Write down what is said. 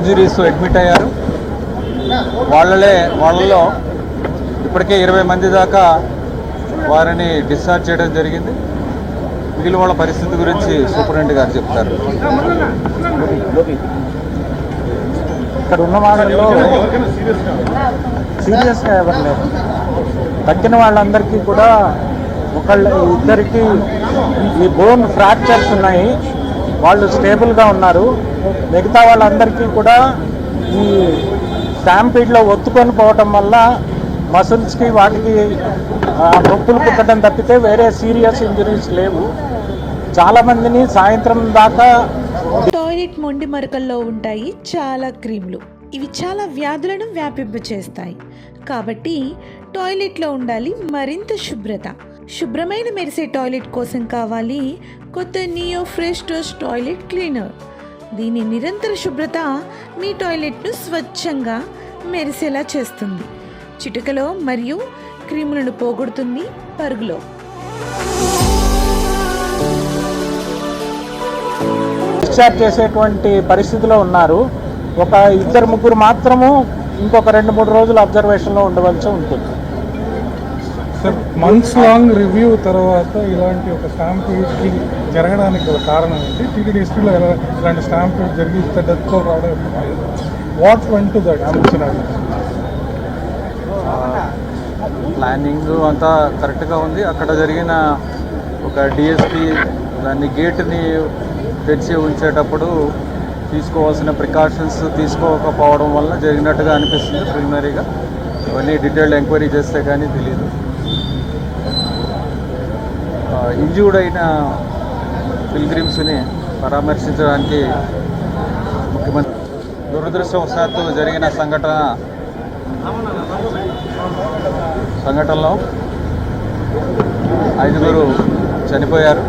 Injuries admit అయ్యారు. వాళ్ళలో ఇప్పటికే 20 మంది దాకా వారిని డిశ్చార్జ్ చేయడం జరిగింది. మిగిలిన వాళ్ళ పరిస్థితి గురించి సూపరింటెండెంట్ గారు చెప్తారు. ఇక్కడ ఉన్న వాళ్ళలో సీరియస్గా ఎవరు లేరు. తగ్గిన వాళ్ళందరికీ కూడా ఇద్దరికి ఈ బోన్ ఫ్రాక్చర్స్ ఉన్నాయి, వాళ్ళు స్టేబుల్గా ఉన్నారు. మిగతా వాళ్ళందరికీ కూడా ఈ స్టాంపీడ్లో ఒత్తుకొని పోవటం వల్ల మసిల్స్కి వాటికి నొప్పులు పుట్టడం తప్పితే వేరే సీరియస్ ఇంజరీస్ లేవు. చాలామందిని సాయంత్రం దాకా టాయిలెట్ మొండి మరకల్లో ఉంటాయి చాలా క్రీములు. ఇవి చాలా వ్యాధులను వ్యాపింపచేస్తాయి. కాబట్టి టాయిలెట్లో ఉండాలి మరింత శుభ్రత. శుభ్రమైన మెరిసే టాయిలెట్ కోసం కావాలి కొత్త neo fresh toes toilet cleaner. దీని నిరంతర శుభ్రత మీ టాయిలెట్ను స్వచ్ఛంగా మెరిసేలా చేస్తుంది. చిటికలో మరియు క్రీములను పోగొడుతుంది పరుగులో. డిశ్చార్జ్ చేసేటువంటి పరిస్థితిలో ఉన్నారు. ఒక 2-3 మాత్రము ఇంకొక 2-3 రోజులు అబ్జర్వేషన్లో ఉండవలసి ఉంటుంది. సార్, మంత్స్ లాంగ్ రివ్యూ తర్వాత ఇలాంటి ఒక స్టాంపీడ్కి జరగడానికి గల కారణం ఏంటి? టీటీడీ ఎస్పీలో ఇలాంటి స్టాంపీడ్ జరిగి డెత్తో రావడం what went to that scenario? Planning అంతా కరెక్ట్గా ఉంది. అక్కడ జరిగిన ఒక డిఎస్పీ దాన్ని గేట్ని తెరిచి ఉంచేటప్పుడు తీసుకోవాల్సిన ప్రికాషన్స్ తీసుకోకపోవడం వల్ల జరిగినట్టుగా అనిపిస్తుంది ప్రిలిమినరీగా. అవన్నీ డీటెయిల్డ్ ఎంక్వైరీ చేస్తే కానీ తెలియదు. ఇంజ్యూర్డ్ అయిన పిల్గ్రిమ్స్ని పరామర్శించడానికి ముఖ్యమంత్రి దురదృష్టవశాత్తు జరిగిన సంఘటనలో 5 చనిపోయారు.